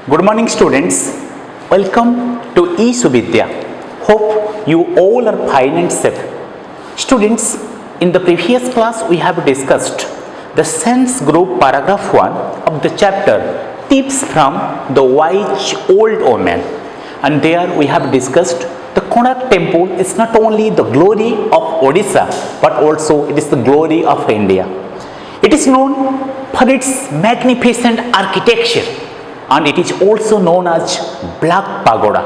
Good morning, students. Welcome to eSuvidya. Hope you all are fine and safe. Students, in the previous class we have discussed the sense group paragraph 1 of the chapter Tips from the Wise Old Woman, and there we have discussed the Konark temple is not only the glory of Odisha but also it is the glory of India. It is known for its magnificent architecture, and it is also known as Black Pagoda,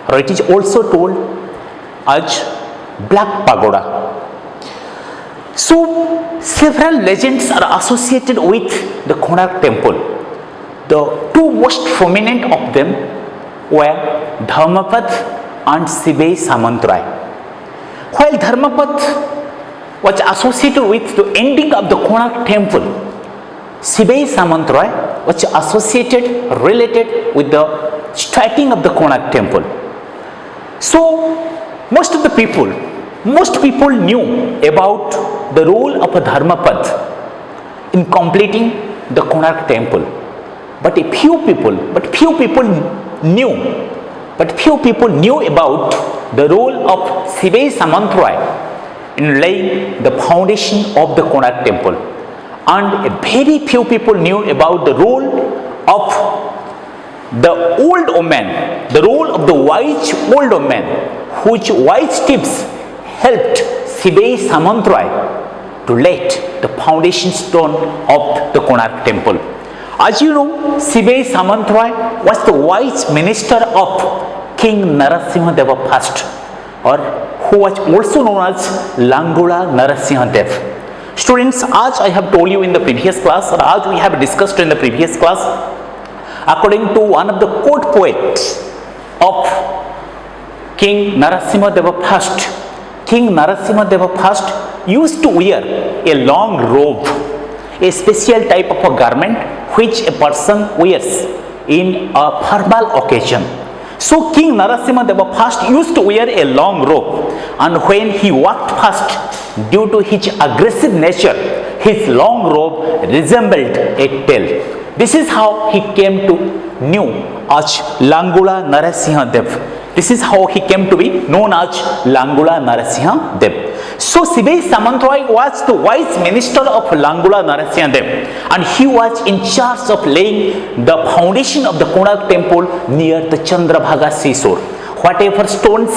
or it is also told as Black Pagoda. So, several legends are associated with the Konark temple. The two most prominent of them were Dharmapad and Sibei Samantrai. While Dharmapad was associated with the ending of the Konark temple, Sibei Samantrai was associated, related with the starting of the Konark temple. So, most people knew about the role of a Dharmapad in completing the Konark temple. But few people knew about the role of Sibei Samantrai in laying the foundation of the Konark temple. And very few people knew about the role of the old woman, the role of the wise old woman, whose wise tips helped Sibei Samantrai to lay the foundation stone of the Konark temple. As you know, Sibei Samantrai was the wise minister of King Narasimha Deva I, or who was also known as Langula Narasimha Dev. Students, as I have told you in the previous class, or as we have discussed in the previous class, according to one of the court poets of King Narasimha Deva I, King Narasimha Deva I used to wear a long robe, a special type of a garment which a person wears in a formal occasion. So King Narasimha Deva I used to wear a long robe, and when he walked past, due to his aggressive nature, his long robe resembled a tail. This is how he came to know as Langula Narasimha Dev. This is how he came to be known as Langula Narasimha Dev. So Sibei Samantrai was the wise minister of Langula Narasimha Dev, and he was in charge of laying the foundation of the Konark temple near the Chandrabhaga seashore. Whatever stones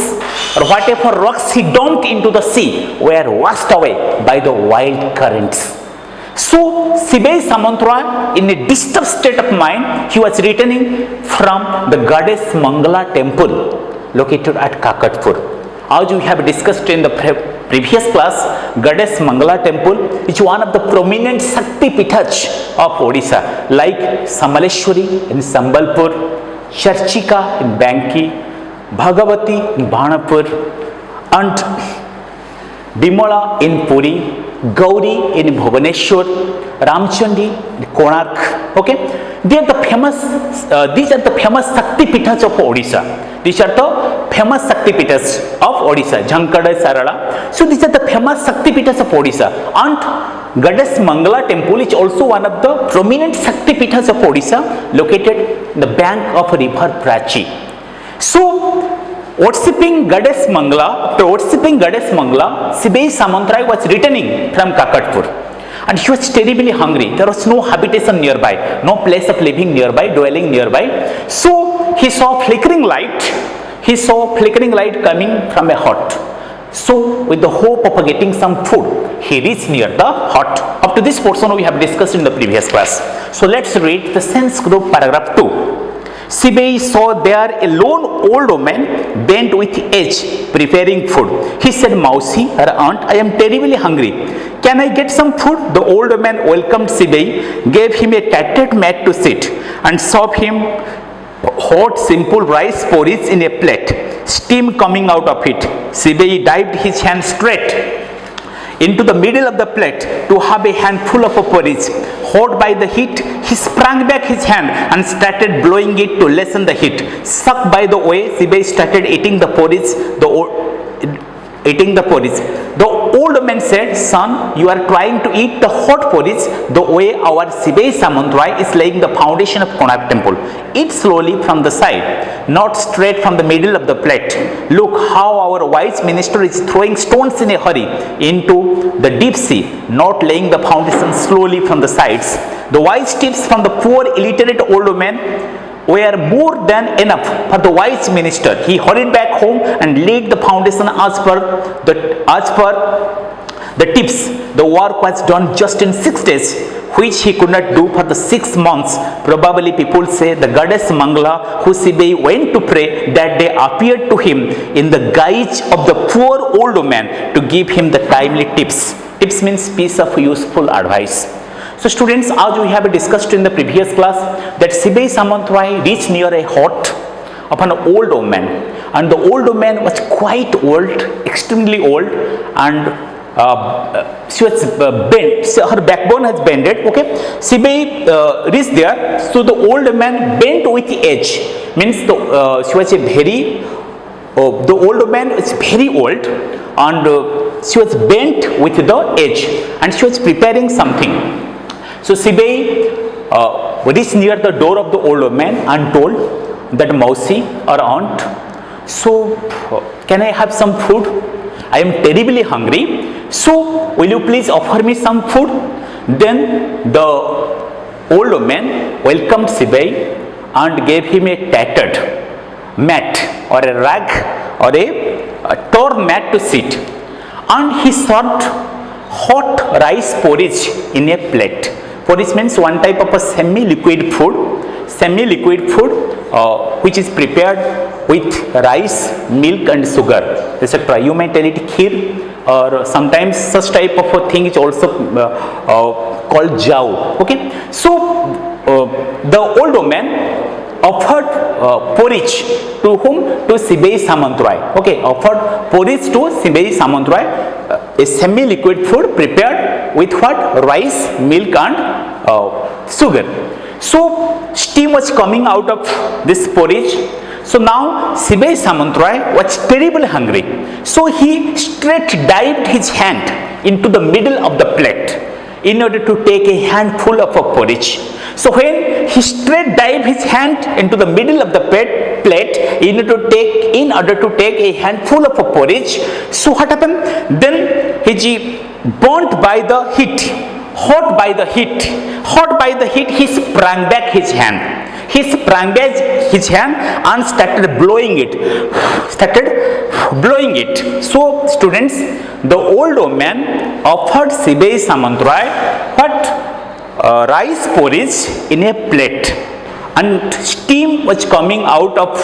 or whatever rocks he dumped into the sea were washed away by the wild currents. So Sibei Samantrai, in a disturbed state of mind, he was returning from the goddess Mangala temple located at Kakatpur. As we have discussed in the previous class, goddess Mangala temple is one of the prominent Shakti Pithas of Odisha, like Samaleshwari in Sambalpur, Charchika in Banki, Bhagavati in Banapur, and Bimala in Puri, Gauri in Bhubaneswar, Ramchandi in Konark. Okay, these are the famous Shakti Pithas of Odisha. These are the famous Shakti Pithas of Odisha, Jhankada, Sarala. So these are the famous Shakti Pithas of Odisha, and Goddess Mangala temple is also one of the prominent Shakti Pithas of Odisha, located in the bank of river Prachi. So, worshipping Goddess Mangala, Sibei Samantrai was returning from Kakatpur, and he was terribly hungry. There was no habitation nearby, no place of living nearby, dwelling nearby. So he saw flickering light coming from a hut. So with the hope of getting some food, he reached near the hut. Up to this portion we have discussed in the previous class. So let's read the sense group paragraph 2. Sibei saw there a lone old woman bent with age preparing food. He said, Mausi, her aunt, I am terribly hungry. Can I get some food? The old woman welcomed Sibei, gave him a tattered mat to sit, and served him hot simple rice porridge in a plate, steam coming out of it. Sibei dived his hand straight into the middle of the plate to have a handful of a porridge. Hot by the heat, he sprang back his hand and started blowing it to lessen the heat. Sucked by the way, Sibei started eating the porridge. eating the porridge. The old man said, son, you are trying to eat the hot porridge the way our Sibei Samantraya is laying the foundation of Konark temple. Eat slowly from the side, not straight from the middle of the plate. Look how our wise minister is throwing stones in a hurry into the deep sea, not laying the foundation slowly from the sides. The wise tips from the poor illiterate old man were more than enough for the wise minister. He hurried back home and laid the foundation as per the tips. The work was done just in 6 days, which he could not do for the 6 months. Probably people say the goddess Mangala, who Sibei went to pray that day, appeared to him in the guise of the poor old man to give him the timely tips. Tips means piece of useful advice. So students, as we have discussed in the previous class, that Sibei Samantraya reached near a hut of an old woman, and the old woman was quite old, extremely old, and she was bent, so her backbone has bended. Okay, Sibei reached there, so the old man bent with age, means she was a very, the old man is very old, and she was bent with the age, and she was preparing something. So Sibei reached near the door of the old man and told that Mausi or aunt, so can I have some food? I am terribly hungry. So will you please offer me some food? Then the old man welcomed Sibei and gave him a tattered mat or a rag or a torn mat to sit. And he served hot rice porridge in a plate. Porridge means one type of a semi-liquid food which is prepared with rice, milk and sugar, etc. You may tell it kheer, or sometimes such type of a thing is also called jau. Okay, so the old man offered porridge to whom? To Sibei Samantraya. Okay, offered porridge to Sibei Samantraya, a semi-liquid food prepared with what? Rice, milk and sugar. So steam was coming out of this porridge. So now Sibei Samantraya was terribly hungry. So he straight dived his hand into the middle of the plate in order to take a handful of a porridge. So when he straight dived his hand into the middle of the plate in order to take a handful of a porridge, so what happened? Then he burnt by the heat, hot by the heat, he sprang back his hand. And started blowing it. So students, the old man offered Sibei Samantraya rice porridge in a plate, and steam was coming out of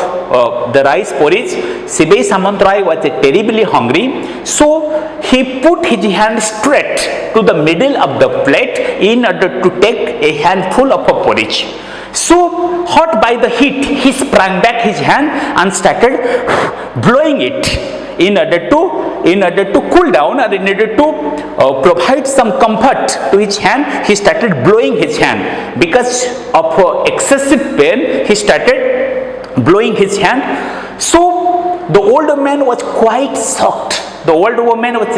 the rice porridge. Sibei Samantraya was terribly hungry, so he put his hand straight to the middle of the plate in order to take a handful of a porridge. So hot by the heat, he sprang back his hand and started blowing it in order to cool down, or in order to provide some comfort to his hand. He started blowing his hand because of excessive pain. He started blowing his hand. So the old man was quite shocked. The old woman was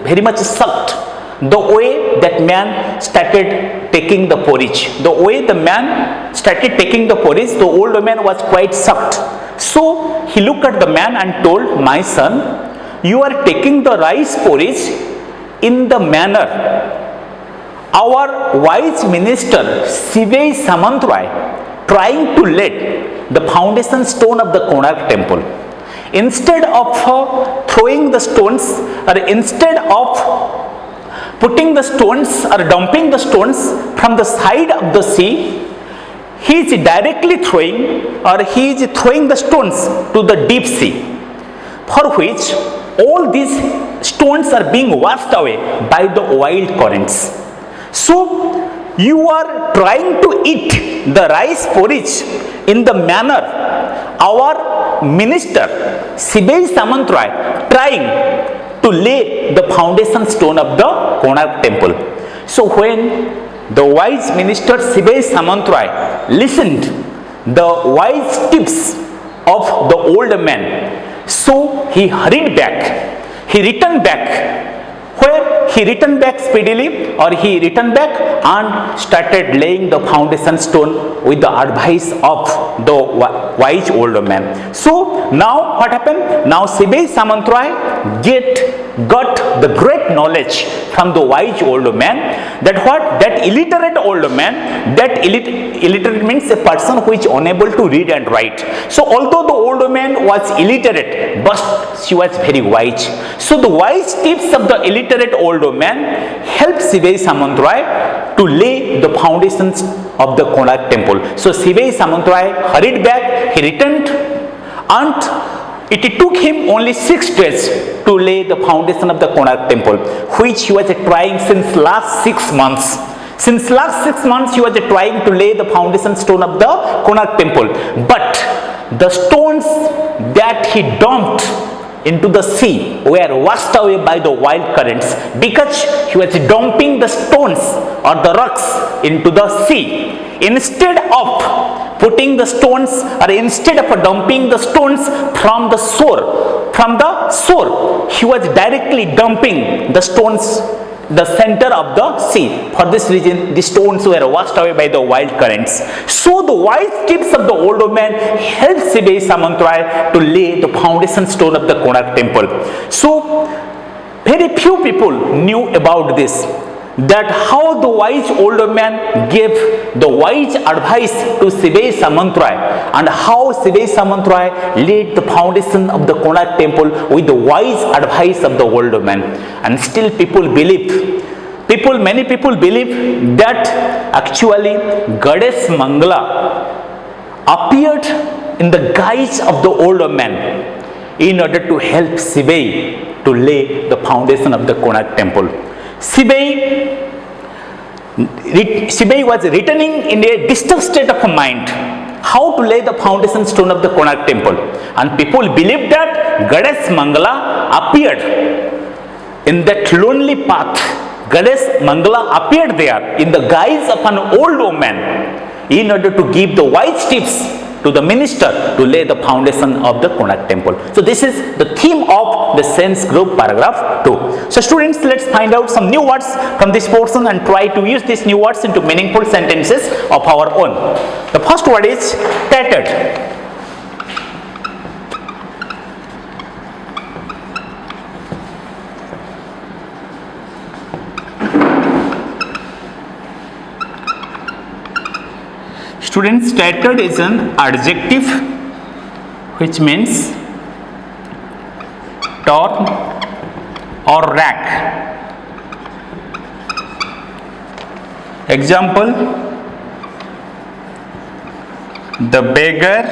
very much shocked the way that man started taking the porridge. The way the man started taking the porridge, the old man was quite shocked. So he looked at the man and told, my son, you are taking the rice porridge in the manner our wise minister Sibei Samantraya trying to lay the foundation stone of the Konark temple. Instead of throwing the stones, or instead of putting the stones or dumping the stones from the side of the sea, he is directly throwing the stones to the deep sea, for which all these stones are being washed away by the wild currents. So you are trying to eat the rice porridge in the manner our minister Sibei Samantraya trying to lay the foundation stone of the Konark temple. So when the wise minister Sibei Samantraya listened the wise tips of the old man, so he hurried back. he returned back. Where he returned back speedily, or he returned back and started laying the foundation stone with the advice of the wise older man. So now what happened? Now Sibei Samantraya got the great knowledge from the wise older man, that what? That illiterate older man, that illiterate means a person who is unable to read and write. So although the older man was illiterate, but she was very wise. So the wise tips of the illiterate older man helped Sibei Samantraya to lay the foundations of the Konark temple. So Sibei Samantraya hurried back, he returned, and it took him only 6 days to lay the foundation of the Konark temple, which he was trying since last 6 months. Since last 6 months he was trying to lay the foundation stone of the Konark temple. But the stones that he dumped into the sea were washed away by the wild currents, because he was dumping the stones or the rocks into the sea. Instead of putting the stones, or instead of dumping the stones from the shore, he was directly dumping the stones the center of the sea. For this reason, the stones were washed away by the wild currents. So the wise tips of the older man helped Sibei Samantraya to lay the foundation stone of the Konark temple. So very few people knew about this, that how the wise older man gave the wise advice to Sibei Samantraya, and how Sibei Samantraya laid the foundation of the Konark temple with the wise advice of the older man. And still many people believe that actually Goddess Mangala appeared in the guise of the older man in order to help Sibei to lay the foundation of the Konark temple. Sibei was returning in a disturbed state of mind how to lay the foundation stone of the Konark temple, and people believed that Goddess Mangala appeared in that lonely path. Goddess Mangala appeared there in the guise of an old woman in order to give the wise tips to the minister to lay the foundation of the Konark temple. So this is the theme of the science group paragraph 2. So students, let's find out some new words from this portion and try to use these new words into meaningful sentences of our own. The first word is tattered. Students, tattered is an adjective which means torn or rack. Example: the beggar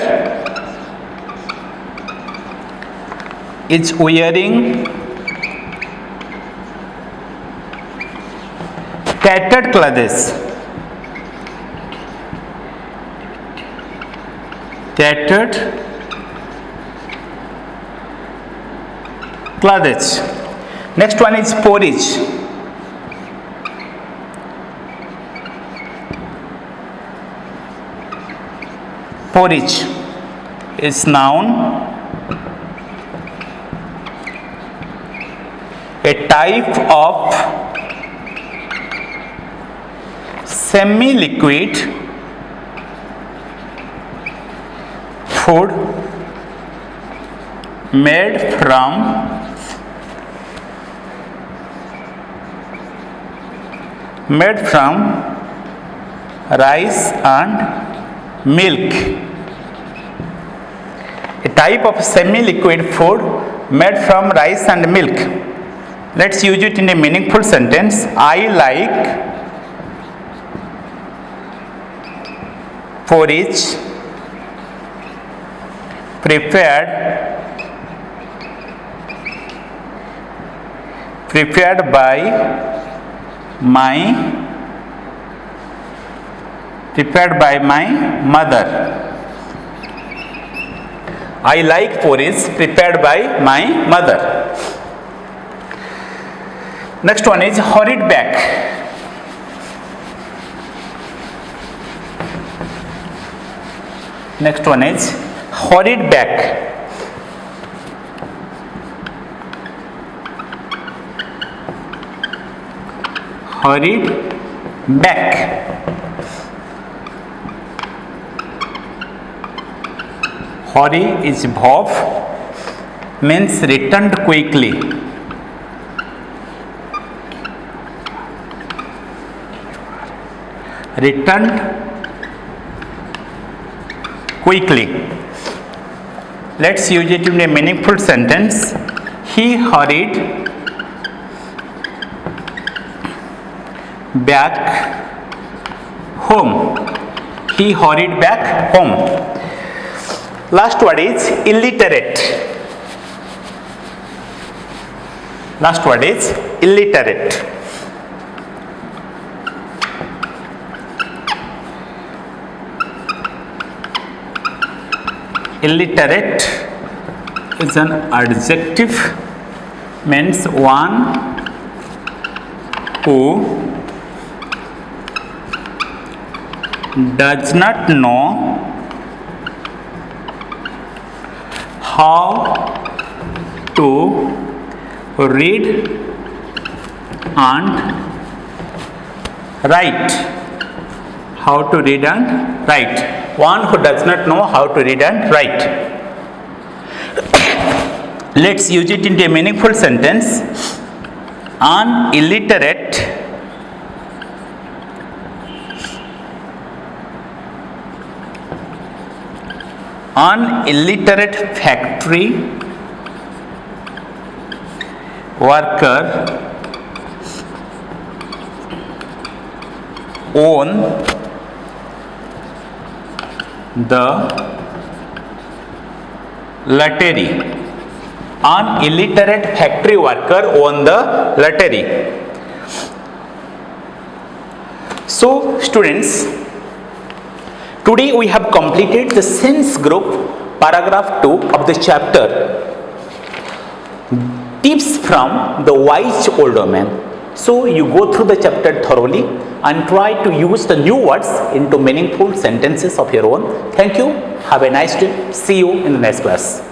is wearing tattered clothes. Tattered clothes. Next one is porridge. Porridge is noun, a type of semi-liquid food made from rice and milk. A type of semi-liquid food made from rice and milk. Let's use it in a meaningful sentence. I like porridge prepared by my mother. I like porridge prepared by my mother. Next one is hurried back. Next one is hurried back. hurried back. Hurry is verb, means returned quickly. Returned quickly. Let's use it in a meaningful sentence. He hurried back home. He hurried back home. Last word is illiterate. Last word is illiterate. Illiterate is an adjective, means one who does not know how to read and write. How to read and write. One who does not know how to read and write. Let's use it into a meaningful sentence. An illiterate factory worker own the lottery. An illiterate factory worker won the lottery. So students, today we have completed the sense group paragraph 2 of the chapter Tips from the Wise Older Man. So you go through the chapter thoroughly and try to use the new words into meaningful sentences of your own. Thank you. Have a nice day. See you in the next class.